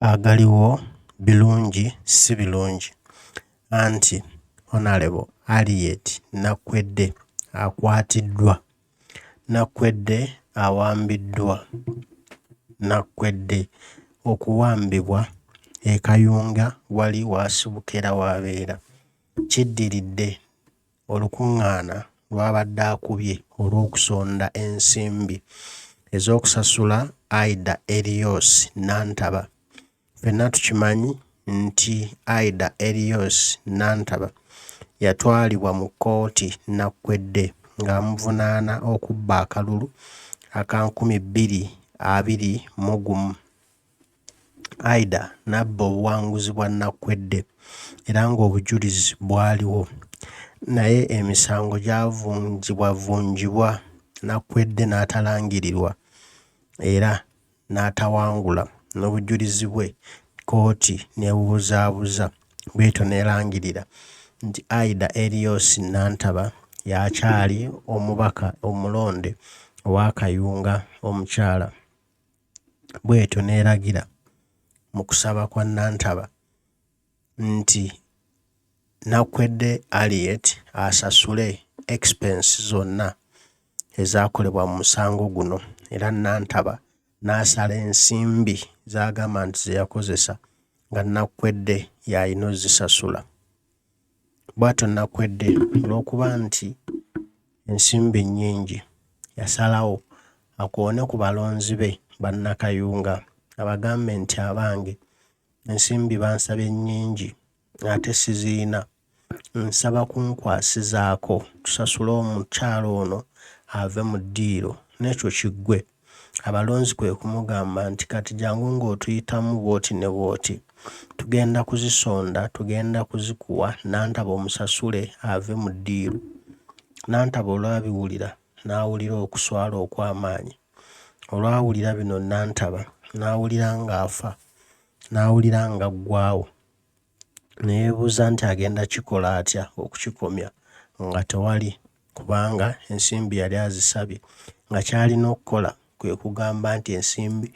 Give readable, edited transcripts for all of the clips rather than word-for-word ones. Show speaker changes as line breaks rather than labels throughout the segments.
agaliwo birungi si birungi anti Honorable Harriet Nakwede akwatiddwa. Nakwede awambiddwa. Nakwede okuwambibwa e Kayunga wali wasibukera wabeera kiddiridde olukuŋŋaana lwabadde akubye olw'okusonda ensimbi ez'okusasula Aida Erios Nantaba. Ffenna tukimanyi nti Aida Erios Nantaba yatwalibwa mu kkooti Nakwede ng'amuvunaana okubba akalulu aka 2021. Aida n'abba obuwanguzi bwa Nakwede era ng'obujulizi bwaliwo, naye emisango gyavunjibwavunjibwa Nakwede n'atalangirirwa era n'atawangula, n'obujulizi bwe kkooti n'ebubuzaabuza, bw'etyo n'erangirira nti Aida Erios Nantaba y'akyali omubaka omulonde owa Kayunga omukyala. Bw'etyo n'eragira mu kusaba kwa Nantaba nti Nakwede Harriet asasule expense zonna ezaakolebwa mu musango guno, era Nantaba n'asala ensimbi z'agamba nti ze yakozesa nga Nakwede y'alina ozisasula. Bw'atyo Nakwede olw'okuba nti ensimbi nnyingi yasalawo akoone ku balonzi be bannakayunga abagambe nti abange ensimbi bansabye nnyingi ate sizirina, nsaba kunkwasizaako tusasule omukyala ono ave mu ddiiro, n'ekyo kiggwe. Abalonzi kwe kumugamba nti kati jangu ng'otuyitamu bw'oti ne bw'oti, tugenda kuzisonda, tugenda kuzikuwa, Nantaba omusasule ave mu ddiiro. Nantaba olwabiwulira n'awulira okuswala okw'amaanyi. Olwawulira bino Nantaba n'awulira ng'afa, n'awulira ng'aggwaawo, ne yeebuuza nti agenda kikola atya okukikomya nga tewali, kubanga ensimbi yali azisabye. Nga ky'alina okukola kwe kugamba nti ensimbi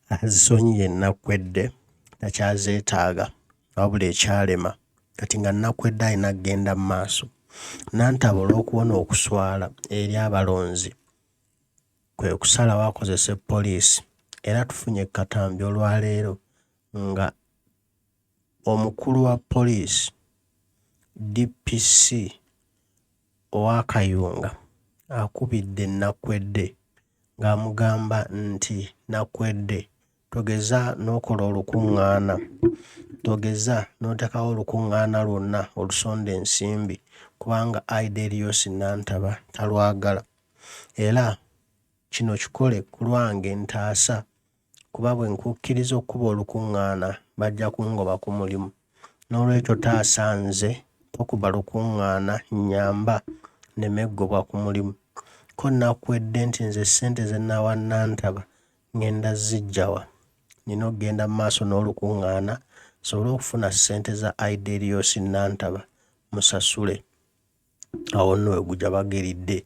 azisonyiye Nakwede takyazeetaaga, wabula ekyalema kati nga Nakwede alina kugenda mu maaso. Nantaba olw'okubona okuswala eri abalonzi kwe kusalawo akozesa poliisi, era tufunye katambi olwaleero nga omukulu wa poliisi DPC owa Kayunga akubidde Nakwede ng'amugamba nti Nakwede togeza n'okola olukuŋŋaana, togeza n'otekawo olukuŋŋaana lwonna olusonda ensimbi, kubanga Aida Erios Nantaba talwagala, era kino kikole ku lwange ntaasa, kuba bwe nkukkiriza okkuba olukuŋŋaana bajja kungoba ku mulimu. N'olwekyo taasa nze tokuba lukuŋŋaana, nnyamba nneme ggobwa ku mulimu. Ko Nakwede nti nze ssente ze nnawa Nantaba ngenda ziggyawa, nina okugenda mu maaso n'olukuŋŋaana nsobole okufuna ssente za Aida Erios Nantaba musasule. Awo nno we gujja bageridde,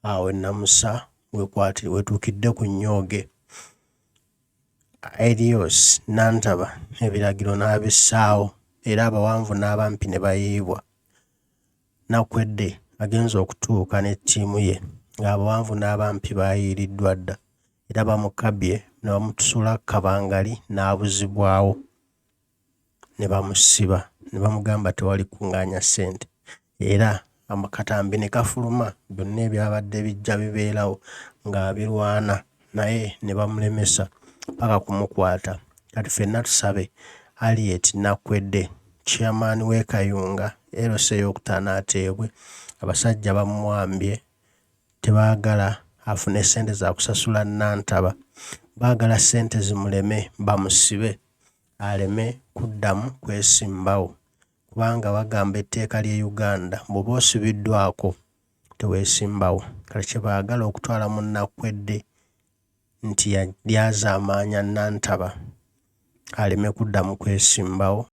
awo ennamusa wetuukidde ku nnyooge. Erios Nantaba ebiragiro n'abissaawo era abawanvu n'abampi ne bayiibwa. Nakwede agenza okutuuka ne ttiimu ye ng'abawanvu n'abampi baayiiriddwa dda, era bamukabye ne bamutusula kabangali n'abuzibwawo, ne bamusiba ne bamugamba tewali kuŋŋaanya ssente, era amakatambi ne kafuluma byonna ebyabadde bijja bibeerawo ng'abirwana, naye ne bamulemesa paka kumukwata. Kati ffenna tusabe Harriet Nakwede, chairman w'e Kayunga, LC ey'okutaano ateebwe. Abasajja bamuwambye, tebaagala afune ssente za kusasula Nantaba, baagala ssente zimuleme bamusibe aleme kuddamu kwesimbawo, kubanga bagamba etteeka ly'e Uganda bw'oba osibiddwako teweesimbawo. Kale kye baagala okutwala mu Nakwede nti lyazaamaanya Nantaba aleme kuddamu kwesimbawo.